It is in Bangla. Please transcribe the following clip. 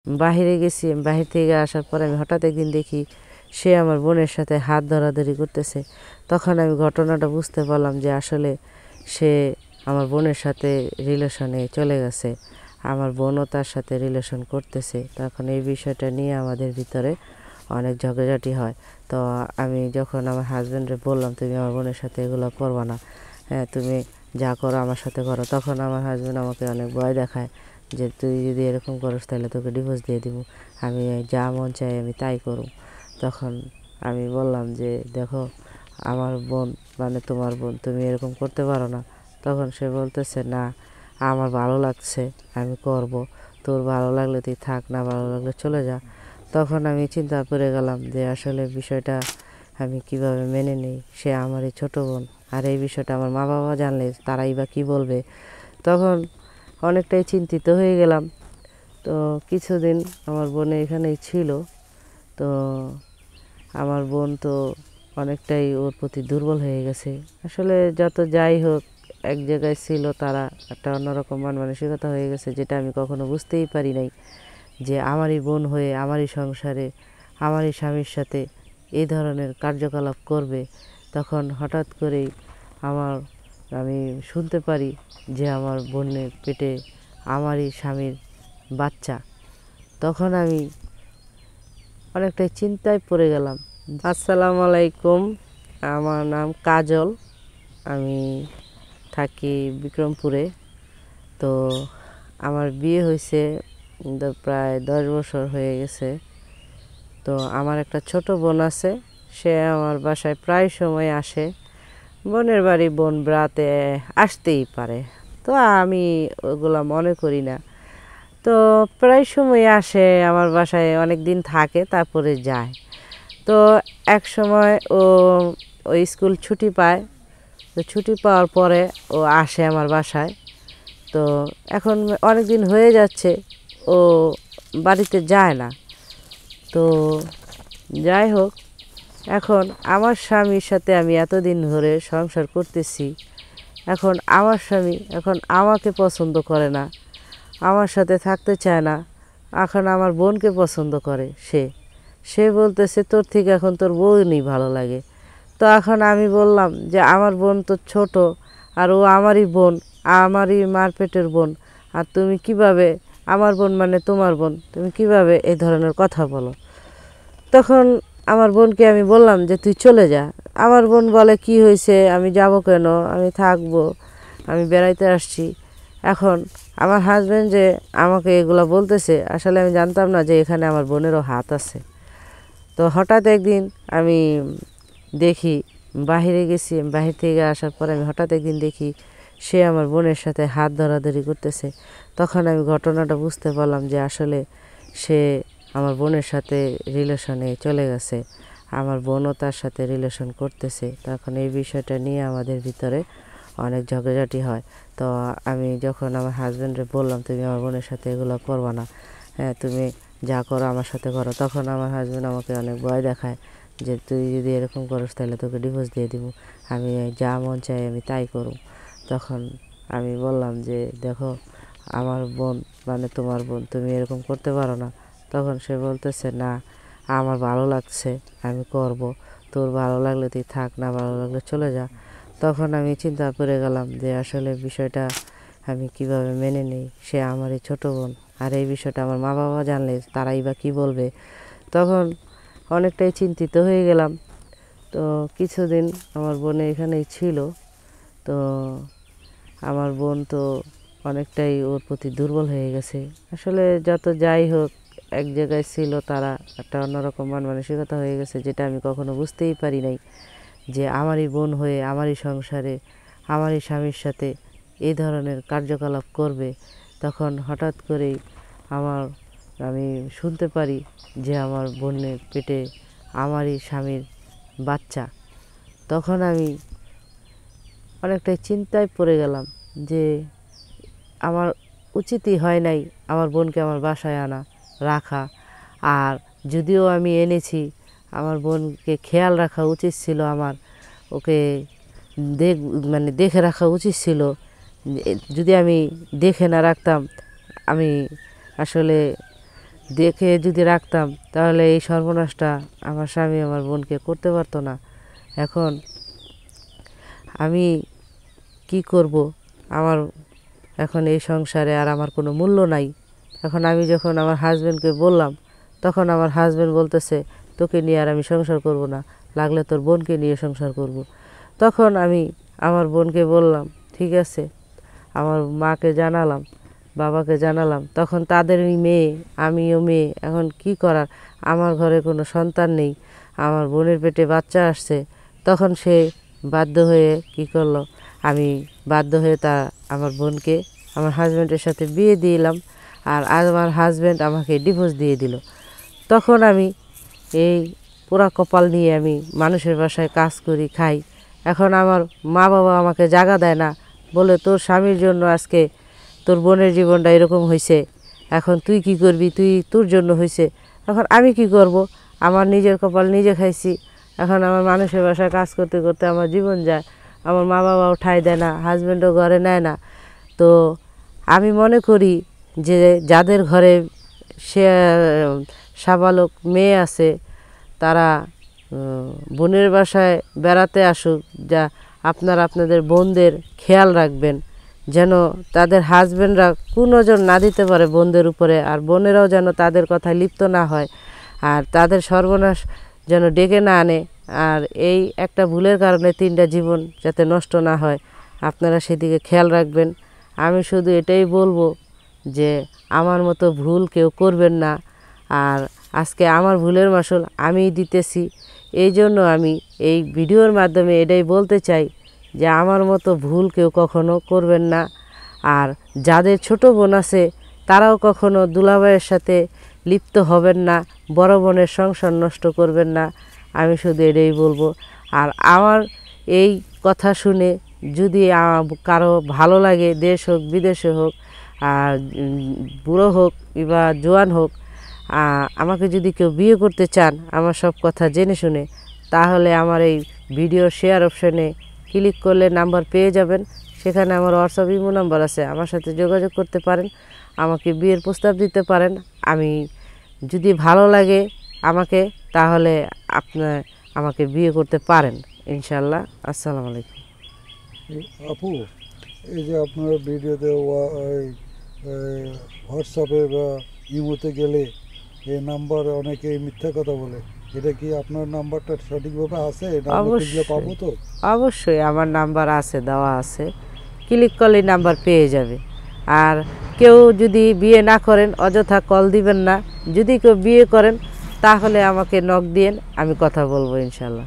বাহিরে গেছি, বাহির থেকে আসার পরে আমি হঠাৎ একদিন দেখি সে আমার বোনের সাথে হাত ধরাধরি করতেছে। তখন আমি ঘটনাটা বুঝতে পারলাম যে আসলে সে আমার বোনের সাথে রিলেশনে চলে গেছে, আমার বোনও তার সাথে রিলেশন করতেছে। তখন এই বিষয়টা নিয়ে আমাদের ভিতরে অনেক ঝগড়াঝাটি হয়। তো আমি যখন আমার হাজব্যান্ডে বললাম, তুমি আমার বোনের সাথে এগুলো করবা না, হ্যাঁ তুমি যা করো আমার সাথে করো। তখন আমার হাজব্যান্ড আমাকে অনেক ভয় দেখায় যে তুই যদি এরকম করিস তাহলে তোকে ডিভোর্স দিয়ে দিব, আমি যা মন চাই আমি তাই করব। তখন আমি বললাম যে দেখো, আমার বোন মানে তোমার বোন, তুমি এরকম করতে পারো না। তখন সে বলতেছে না, আমার ভালো লাগছে আমি করব, তোর ভালো লাগলে তুই থাক, না ভালো লাগলে চলে যা। তখন আমি চিন্তা করে গেলাম যে আসলে বিষয়টা আমি কিভাবে মেনে নিই। সে আমারই ছোট বোন, আর এই বিষয়টা আমার মা বাবা জানলে তারাই বা কী বলবে। তখন অনেকটাই চিন্তিত হয়ে গেলাম। তো কিছুদিন আমার বোন এখানেই ছিল। তো আমার বোন তো অনেকটাই ওর প্রতি দুর্বল হয়ে গেছে। আসলে যত যাই হোক, এক জায়গায় ছিল তারা, একটা অন্যরকম মন মানসিকতা হয়ে গেছে, যেটা আমি কখনো বুঝতেই পারি নাই যে আমারই বোন হয়ে আমারই সংসারে আমারই স্বামীর সাথে এই ধরনের কার্যকলাপ করবে। তখন হঠাৎ করেই আমি শুনতে পারি যে আমার বোনের পেটে আমারই স্বামীর বাচ্চা। তখন আমি অনেকটাই চিন্তায় পড়ে গেলাম। আসসালামু আলাইকুম, আমার নাম কাজল, আমি থাকি বিক্রমপুরে। তো আমার বিয়ে হয়েছে প্রায় 10 বছর হয়ে গেছে। তো আমার একটা ছোট বোন আছে, সে আমার বাসায় প্রায় সময় আসে। বোনের বাড়ি বোন বেড়াতে আসতেই পারে, তো আমি ওগুলো মনে করি না। তো প্রায় সময় আসে আমার বাসায়, অনেক দিন থাকে তারপরে যায়। তো এক সময় ও স্কুল ছুটি পায়, তো ছুটি পাওয়ার পরে ও আসে আমার বাসায়। তো এখন অনেক দিন হয়ে যাচ্ছে ও বাড়িতে যায় না। তো যাই হোক, এখন আমার স্বামীর সাথে আমি এতদিন ধরে সংসার করতেছি। এখন আমার স্বামী এখন আমাকে পছন্দ করে না, আমার সাথে থাকতে চায় না। এখন আমার বোনকে পছন্দ করে সে সে বলতেছে তোর থেকে এখন তোর বোনই ভালো লাগে। তো এখন আমি বললাম যে আমার বোন তো ছোট, আর ও আমারই বোন, আমারই মার পেটের বোন, আর তুমি কিভাবে, আমার বোন মানে তোমার বোন, তুমি কিভাবে এই ধরনের কথা বলো। তখন আমার বোনকে আমি বললাম যে তুই চলে যা। আমার বোন বলে কি হয়েছে, আমি যাব কেন, আমি থাকবো, আমি বেড়াইতে আসছি। এখন আমার হাজব্যান্ড যে আমাকে এগুলো বলতেছে, আসলে আমি জানতাম না যে এখানে আমার বোনেরও হাত আছে। তো হঠাৎ একদিন আমি দেখি, বাহিরে গেছি, বাহির থেকে আসার পরে আমি হঠাৎ একদিন দেখি সে আমার বোনের সাথে হাত ধরাধরি করতেছে। তখন আমি ঘটনাটা বুঝতে পারলাম যে আসলে সে আমার বোনের সাথে রিলেশনে চলে গেছে, আমার বোনও তার সাথে রিলেশন করতেছে। তখন এই বিষয়টা নিয়ে আমাদের ভিতরে অনেক ঝগড়াঝাটি হয়। তো আমি যখন আমার হাজব্যান্ডে বললাম, তুমি আমার বোনের সাথে এগুলো করবা না, হ্যাঁ তুমি যা করো আমার সাথে করো। তখন আমার হাজব্যান্ড আমাকে অনেক ভয় দেখায় যে তুই যদি এরকম করিস তাহলে তোকে ডিভোর্স দিয়ে দিব, আমি যা মন চাই আমি তাই করব। তখন আমি বললাম যে দেখো, আমার বোন মানে তোমার বোন, তুমি এরকম করতে পারো না। তখন সে বলতেছে না, আমার ভালো লাগছে আমি করব, তোর ভালো লাগলে তুই থাক, না ভালো লাগলে চলে যা। তখন আমি চিন্তা করে গেলাম যে আসলে বিষয়টা আমি কিভাবে মেনে নিই। সে আমারই ছোট বোন, আর এই বিষয়টা আমার মা বাবা জানলে তারাই বা কী বলবে। তখন অনেকটাই চিন্তিত হয়ে গেলাম। তো কিছুদিন আমার বোন এখানেই ছিল। তো আমার বোন তো অনেকটাই ওর প্রতি দুর্বল হয়ে গেছে। আসলে যত যাই হোক, এক জায়গায় ছিল তারা, একটা অন্যরকম মন মানসিকতা হয়ে গেছে, যেটা আমি কখনো বুঝতেই পারি নাই যে আমারই বোন হয়ে আমারই সংসারে আমারই স্বামীর সাথে এই ধরনের কার্যকলাপ করবে। তখন হঠাৎ করেই আমার আমি শুনতে পারি যে আমার বোনের পেটে আমারই স্বামীর বাচ্চা। তখন আমি অনেকটাই চিন্তায় পড়ে গেলাম যে আমার উচিতই হয় নাই আমার বোনকে আমার বাসায় আনা, রাখা। আর যদিও আমি এনেছি, আমার বোনকে খেয়াল রাখা উচিত ছিল আমার, ওকে দেখ মানে দেখে রাখা উচিত ছিল। যদি আমি দেখে না রাখতাম, আমি আসলে দেখে যদি রাখতাম তাহলে এই সর্বনাশটা আমার স্বামী আমার বোনকে করতে পারতো না। এখন আমি কি করব? আমার এখন এই সংসারে আর আমার কোনো মূল্য নাই। এখন আমি যখন আমার হাজব্যান্ডকে বললাম, তখন আমার হাজব্যান্ড বলতেছে, তোকে নিয়ে আর আমি সংসার করব না, লাগলে তোর বোনকে নিয়ে সংসার করব। তখন আমি আমার বোনকে বললাম, ঠিক আছে। আমার মাকে জানালাম, বাবাকে জানালাম। তখন তাদেরই মেয়ে, আমিও মেয়ে, এখন কি করার? আমার ঘরে কোনো সন্তান নেই, আমার বোনের পেটে বাচ্চা আসছে। তখন সে বাধ্য হয়ে কি করলো, আমি বাধ্য হয়ে আমার বোনকে আমার হাজব্যান্ডের সাথে বিয়ে দিলাম, আর আমার হাজব্যান্ড আমাকে ডিভোর্স দিয়ে দিল। তখন আমি এই পোড়া কপাল নিয়ে আমি মানুষের বাসায় কাজ করি, খাই। এখন আমার মা বাবা আমাকে জাগা দেয় না, বলে তোর স্বামীর জন্য আজকে তোর বোনের জীবনটা এরকম হয়েছে, এখন তুই কি করবি? তোর জন্য হয়েছে। এখন আমি কি করব? আমার নিজের কপাল নিজে খাইছি। এখন আমার মানুষের বাসায় কাজ করতে করতে আমার জীবন যায়, আমার মা বাবাও ঠাঁই দেয় না, হাজব্যান্ডও ঘরে নেয় না। তো আমি মনে করি যে যাদের ঘরে সে সাবালক মেয়ে আছে, তারা বোনের বাসায় বেড়াতে আসুক, যা আপনারা আপনাদের বোনদের খেয়াল রাখবেন, যেন তাদের হাজব্যান্ডরা কুনজর না দিতে পারে বোনদের উপরে, আর বোনেরাও যেন তাদের কথায় লিপ্ত না হয়, আর তাদের সর্বনাশ যেন ডেকে না আনে। আর এই একটা ভুলের কারণে 3টা জীবন যাতে নষ্ট না হয়, আপনারা সেদিকে খেয়াল রাখবেন। আমি শুধু এটাই বলবো যে আমার মতো ভুল কেউ করবেন না। আর আজকে আমার ভুলের মাসুল আমিই দিতেছি। এই জন্য আমি এই ভিডিওর মাধ্যমে এটাই বলতে চাই যে আমার মতো ভুল কেউ কখনো করবেন না। আর যাদের ছোট বোন আছে তারাও কখনো দুলাভাইয়ের সাথে লিপ্ত হবেন না, বড় বোনের সংসার নষ্ট করবেন না। আমি শুধু এটাই বলবো। আর আমার এই কথা শুনে যদি কারো ভালো লাগে, দেশ হোক বিদেশে হোক, আর বুড়ো হোক বা জোয়ান হোক, আমাকে যদি কেউ বিয়ে করতে চান আমার সব কথা জেনে শুনে, তাহলে আমার এই ভিডিও শেয়ার অপশানে ক্লিক করলে নাম্বার পেয়ে যাবেন। সেখানে আমার হোয়াটসঅ্যাপ ইমো নাম্বার আছে, আমার সাথে যোগাযোগ করতে পারেন, আমাকে বিয়ের প্রস্তাব দিতে পারেন। আমি যদি ভালো লাগে আমাকে, তাহলে আপনার আমাকে বিয়ে করতে পারেন ইনশাল্লাহ। আসসালামু আলাইকুম। আপু, এই যে আপনার ভিডিওতে হোয়াটসঅ্যাপে বা ইমোতে গেলে এই নাম্বার অনেকে মিথ্যা কথা বলে, এটা কি আপনার নাম্বারটা সঠিকভাবে আছে? এটা আমরা খুঁজলে পাবো তো? অবশ্যই আমার নাম্বার আছে, দেওয়া আছে, ক্লিক করলে নাম্বার পেয়ে যাবে। আর কেউ যদি বিয়ে না করেন অযথা কল দিবেন না। যদি কেউ বিয়ে করেন তাহলে আমাকে নক দিয়েন, আমি কথা বলবো ইনশাল্লাহ।